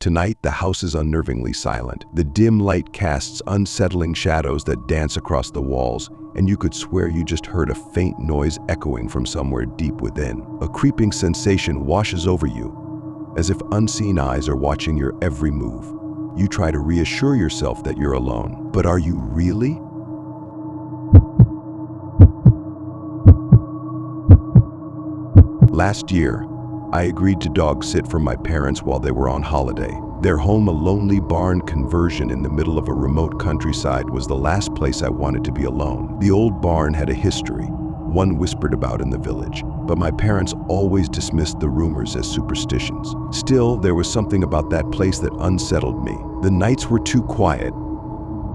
Tonight, the house is unnervingly silent. The dim light casts unsettling shadows that dance across the walls, and you could swear you just heard a faint noise echoing from somewhere deep within. A creeping sensation washes over you, as if unseen eyes are watching your every move. You try to reassure yourself that you're alone, but are you really? Last year, I agreed to dog sit for my parents while they were on holiday. Their home, a lonely barn conversion in the middle of a remote countryside, was the last place I wanted to be alone. The old barn had a history, one whispered about in the village, but my parents always dismissed the rumors as superstitions. Still, there was something about that place that unsettled me. The nights were too quiet,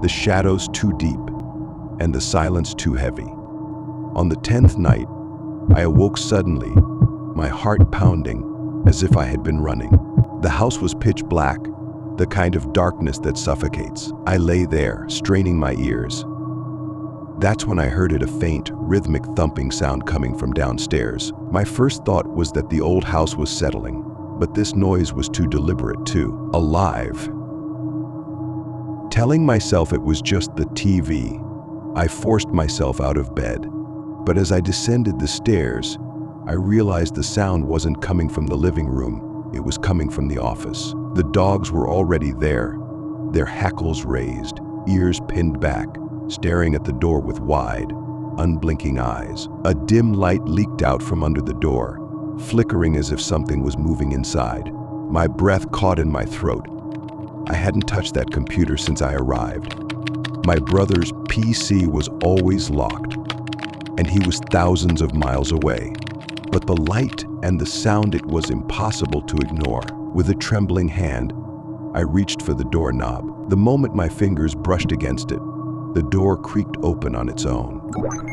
the shadows too deep, and the silence too heavy. On the 10th night, I awoke suddenly, my heart pounding as if I had been running. The house was pitch black, the kind of darkness that suffocates. I lay there, straining my ears. That's when I heard a faint, rhythmic thumping sound coming from downstairs. My first thought was that the old house was settling, but this noise was too deliberate, too alive. Telling myself it was just the TV, I forced myself out of bed. But as I descended the stairs, I realized the sound wasn't coming from the living room, it was coming from the office. The dogs were already there, their hackles raised, ears pinned back, staring at the door with wide, unblinking eyes. A dim light leaked out from under the door, flickering as if something was moving inside. My breath caught in my throat. I hadn't touched that computer since I arrived. My brother's PC was always locked, and he was thousands of miles away. But the light and the sound, it was impossible to ignore. With a trembling hand, I reached for the doorknob. The moment my fingers brushed against it, the door creaked open on its own.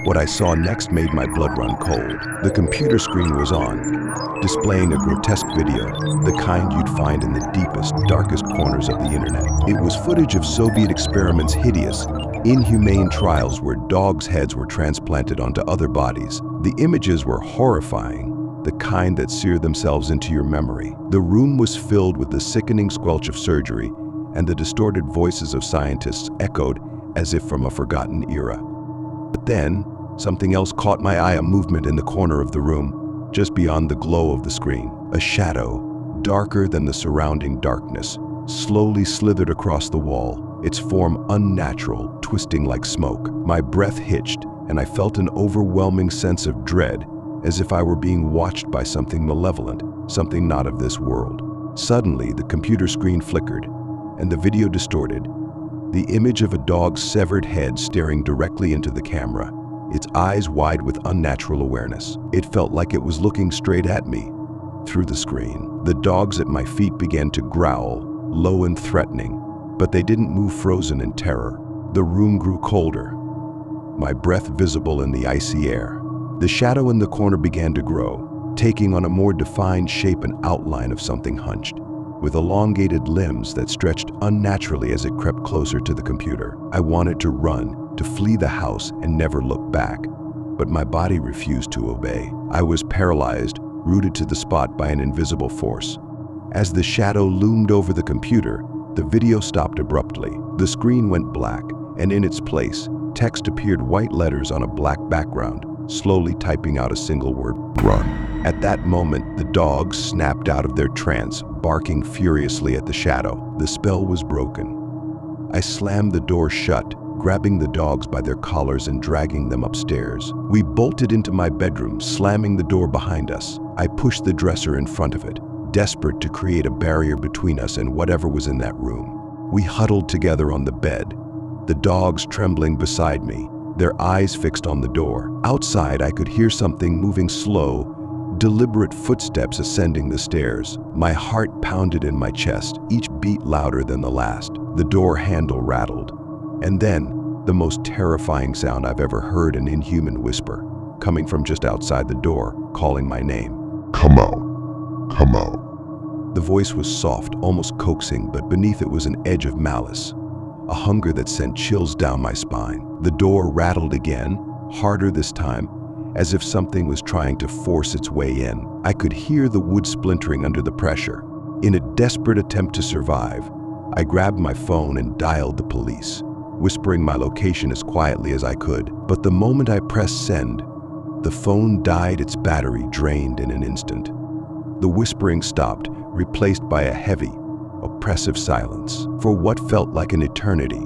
What I saw next made my blood run cold. The computer screen was on, displaying a grotesque video, the kind you'd find in the deepest, darkest corners of the internet. It was footage of Soviet experiments, hideous, inhumane trials where dogs' heads were transplanted onto other bodies. The images were horrifying, the kind that sear themselves into your memory. The room was filled with the sickening squelch of surgery, and the distorted voices of scientists echoed as if from a forgotten era. But then, something else caught my eye, a movement in the corner of the room, just beyond the glow of the screen. A shadow, darker than the surrounding darkness, slowly slithered across the wall, its form unnatural, twisting like smoke. My breath hitched, and I felt an overwhelming sense of dread, as if I were being watched by something malevolent, something not of this world. Suddenly, the computer screen flickered, and the video distorted. The image of a dog's severed head staring directly into the camera, its eyes wide with unnatural awareness. It felt like it was looking straight at me through the screen. The dogs at my feet began to growl, low and threatening, but they didn't move, frozen in terror. The room grew colder, my breath visible in the icy air. The shadow in the corner began to grow, taking on a more defined shape and outline of something hunched, with elongated limbs that stretched unnaturally as it crept closer to the computer. I wanted to run, to flee the house and never look back, but my body refused to obey. I was paralyzed, rooted to the spot by an invisible force. As the shadow loomed over the computer, the video stopped abruptly. The screen went black, and in its place, text appeared, white letters on a black background, slowly typing out a single word: run. At that moment, the dogs snapped out of their trance, barking furiously at the shadow. The spell was broken. I slammed the door shut, grabbing the dogs by their collars and dragging them upstairs. We bolted into my bedroom, slamming the door behind us. I pushed the dresser in front of it, desperate to create a barrier between us and whatever was in that room. We huddled together on the bed, the dogs trembling beside me, their eyes fixed on the door. Outside, I could hear something moving, slow, deliberate footsteps ascending the stairs. My heart pounded in my chest, each beat louder than the last. The door handle rattled. And then, the most terrifying sound I've ever heard, an inhuman whisper, coming from just outside the door, calling my name. Come out. Come out. The voice was soft, almost coaxing, but beneath it was an edge of malice, a hunger that sent chills down my spine. The door rattled again, harder this time, as if something was trying to force its way in. I could hear the wood splintering under the pressure, In a desperate attempt to survive, I grabbed my phone and dialed the police, whispering my location as quietly as I could. But the moment I pressed send, the phone died, its battery drained in an instant. The whispering stopped, replaced by a heavy, oppressive silence. For what felt like an eternity,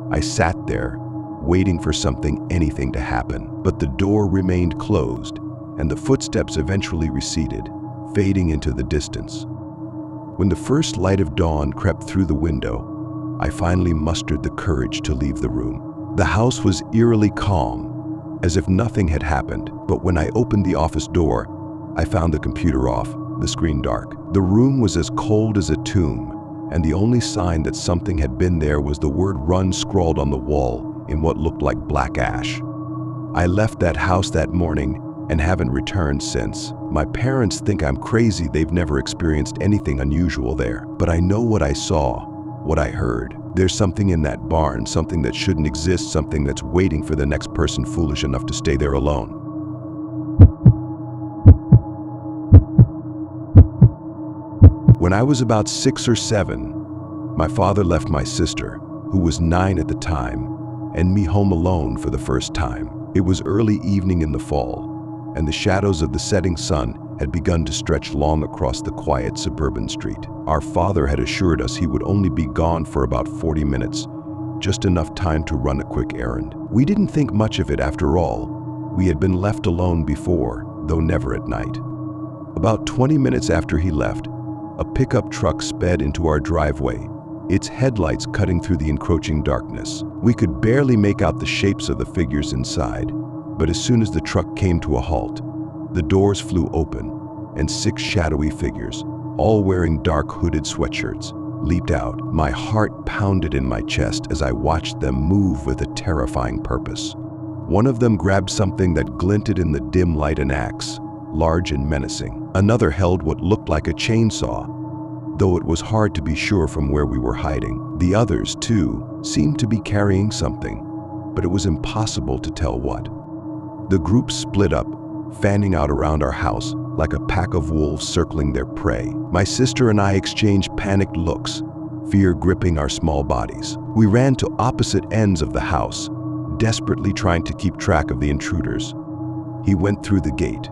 I sat there, waiting for anything to happen. But the door remained closed, and the footsteps eventually receded, fading into the distance. When the first light of dawn crept through the window, I finally mustered the courage to leave the room. The house was eerily calm, as if nothing had happened. But when I opened the office door, I found the computer off, the screen dark. The room was as cold as a tomb, and the only sign that something had been there was the word "run" scrawled on the wall in what looked like black ash. I left that house that morning and haven't returned since. My parents think I'm crazy. They've never experienced anything unusual there. But I know what I saw, what I heard. There's something in that barn, something that shouldn't exist, something that's waiting for the next person foolish enough to stay there alone. When I was about 6 or 7, my father left my sister, who was 9 at the time, and me home alone for the first time. It was early evening in the fall, and the shadows of the setting sun had begun to stretch long across the quiet suburban street. Our father had assured us he would only be gone for about 40 minutes, just enough time to run a quick errand. We didn't think much of it after all. We had been left alone before, though never at night. About 20 minutes after he left, a pickup truck sped into our driveway, its headlights cutting through the encroaching darkness. We could barely make out the shapes of the figures inside. But as soon as the truck came to a halt, the doors flew open, and 6 shadowy figures, all wearing dark hooded sweatshirts, leaped out. My heart pounded in my chest as I watched them move with a terrifying purpose. One of them grabbed something that glinted in the dim light, an axe, large and menacing. Another held what looked like a chainsaw, though it was hard to be sure from where we were hiding. The others, too, seemed to be carrying something, but it was impossible to tell what. The group split up, fanning out around our house like a pack of wolves circling their prey. My sister and I exchanged panicked looks, fear gripping our small bodies. We ran to opposite ends of the house, desperately trying to keep track of the intruders. He went through the gate.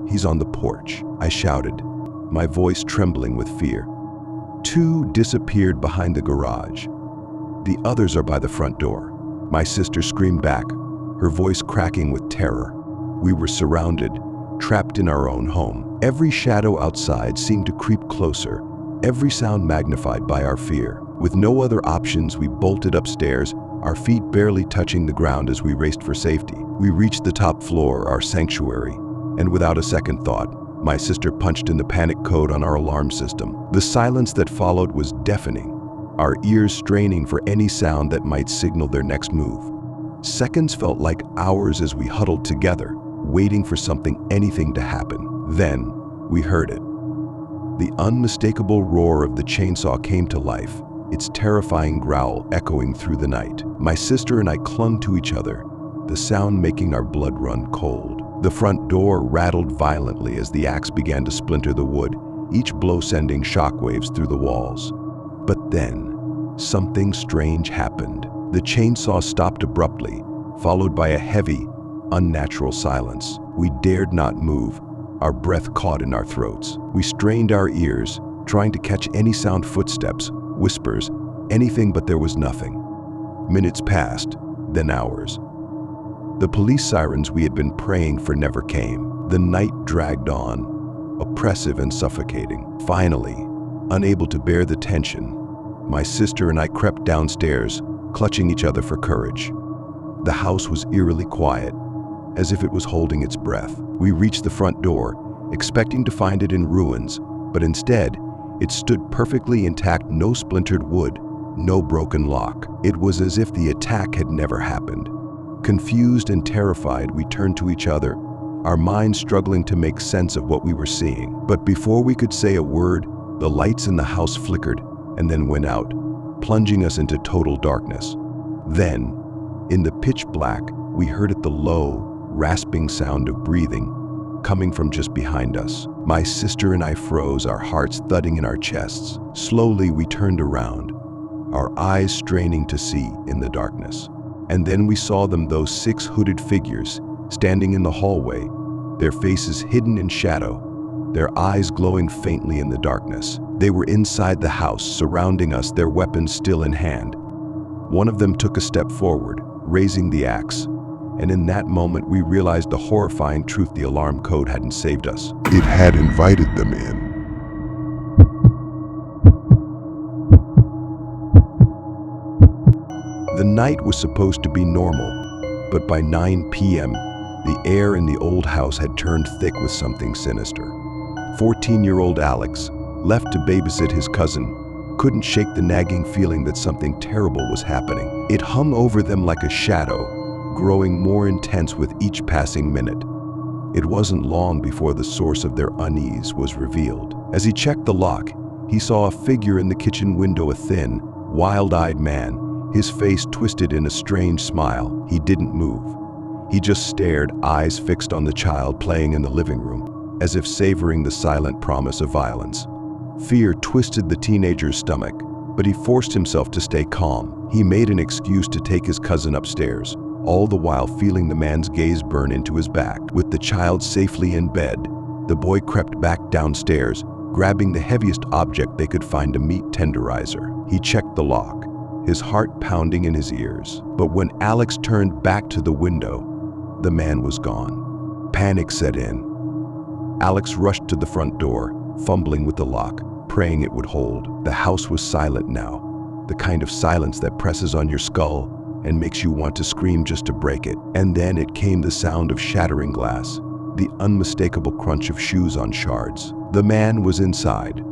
"He's on the porch," I shouted, my voice trembling with fear. 2 disappeared behind the garage. "The others are by the front door," my sister screamed back, her voice cracking with terror. We were surrounded, trapped in our own home. Every shadow outside seemed to creep closer, every sound magnified by our fear. With no other options, we bolted upstairs, our feet barely touching the ground as we raced for safety. We reached the top floor, our sanctuary, and without a second thought, my sister punched in the panic code on our alarm system. The silence that followed was deafening, our ears straining for any sound that might signal their next move. Seconds felt like hours as we huddled together, waiting for anything to happen. Then, we heard it. The unmistakable roar of the chainsaw came to life, its terrifying growl echoing through the night. My sister and I clung to each other, the sound making our blood run cold. The front door rattled violently as the axe began to splinter the wood, each blow sending shockwaves through the walls. But then, something strange happened. The chainsaw stopped abruptly, followed by a heavy, unnatural silence. We dared not move, our breath caught in our throats. We strained our ears, trying to catch any sound, footsteps, whispers, anything, but there was nothing. Minutes passed, then hours. The police sirens we had been praying for never came. The night dragged on, oppressive and suffocating. Finally, unable to bear the tension, my sister and I crept downstairs, clutching each other for courage. The house was eerily quiet, as if it was holding its breath. We reached the front door, expecting to find it in ruins, but instead, it stood perfectly intact, no splintered wood, no broken lock. It was as if the attack had never happened. Confused and terrified, we turned to each other, our minds struggling to make sense of what we were seeing. But before we could say a word, the lights in the house flickered and then went out, plunging us into total darkness. Then, in the pitch black, we heard the low, rasping sound of breathing, coming from just behind us. My sister and I froze, our hearts thudding in our chests. Slowly, we turned around, our eyes straining to see in the darkness. And then we saw them, those 6 hooded figures, standing in the hallway, their faces hidden in shadow, their eyes glowing faintly in the darkness. They were inside the house, surrounding us, their weapons still in hand. One of them took a step forward, raising the axe, and in that moment we realized the horrifying truth: the alarm code hadn't saved us. It had invited them in. The night was supposed to be normal, but by 9 p.m., the air in the old house had turned thick with something sinister. 14-year-old Alex, left to babysit his cousin, couldn't shake the nagging feeling that something terrible was happening. It hung over them like a shadow, growing more intense with each passing minute. It wasn't long before the source of their unease was revealed. As he checked the lock, he saw a figure in the kitchen window, a thin, wild-eyed man, his face twisted in a strange smile. He didn't move. He just stared, eyes fixed on the child playing in the living room, as if savoring the silent promise of violence. Fear twisted the teenager's stomach, but he forced himself to stay calm. He made an excuse to take his cousin upstairs, all the while feeling the man's gaze burn into his back. With the child safely in bed, the boy crept back downstairs, grabbing the heaviest object they could find, a meat tenderizer. He checked the lock, his heart pounding in his ears. But when Alex turned back to the window, the man was gone. Panic set in. Alex rushed to the front door, fumbling with the lock, praying it would hold. The house was silent now, the kind of silence that presses on your skull and makes you want to scream just to break it. And then it came, the sound of shattering glass, the unmistakable crunch of shoes on shards. The man was inside.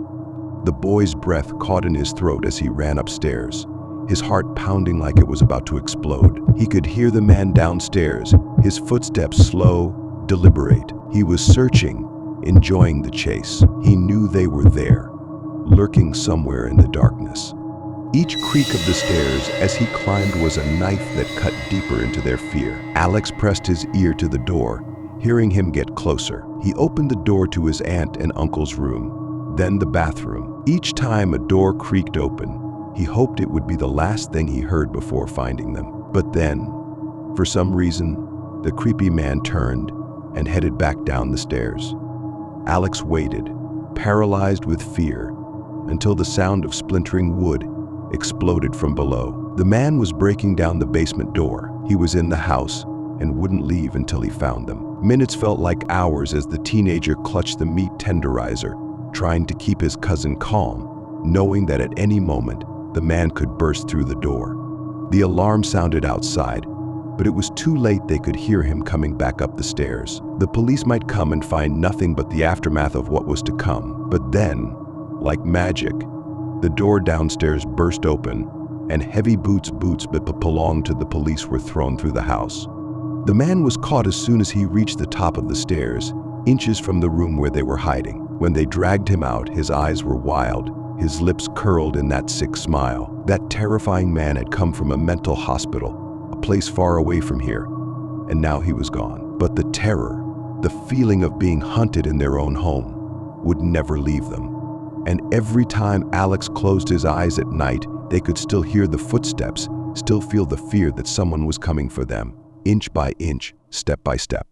The boy's breath caught in his throat as he ran upstairs, his heart pounding like it was about to explode. He could hear the man downstairs, his footsteps slow, deliberate. He was searching, enjoying the chase. He knew they were there, lurking somewhere in the darkness. Each creak of the stairs as he climbed was a knife that cut deeper into their fear. Alex pressed his ear to the door, hearing him get closer. He opened the door to his aunt and uncle's room, then the bathroom. Each time a door creaked open, he hoped it would be the last thing he heard before finding them. But then, for some reason, the creepy man turned and headed back down the stairs. Alex waited, paralyzed with fear, until the sound of splintering wood exploded from below. The man was breaking down the basement door. He was in the house and wouldn't leave until he found them. Minutes felt like hours as the teenager clutched the meat tenderizer, trying to keep his cousin calm, knowing that at any moment the man could burst through the door. The alarm sounded outside, but it was too late. They could hear him coming back up the stairs. The police might come and find nothing but the aftermath of what was to come. But then, like magic, the door downstairs burst open, and heavy boots that belonged to the police were thrown through the house. The man was caught as soon as he reached the top of the stairs, inches from the room where they were hiding. When they dragged him out, his eyes were wild, his lips curled in that sick smile. That terrifying man had come from a mental hospital, a place far away from here, and now he was gone. But the terror, the feeling of being hunted in their own home, would never leave them. And every time Alex closed his eyes at night, they could still hear the footsteps, still feel the fear that someone was coming for them, inch by inch, step by step.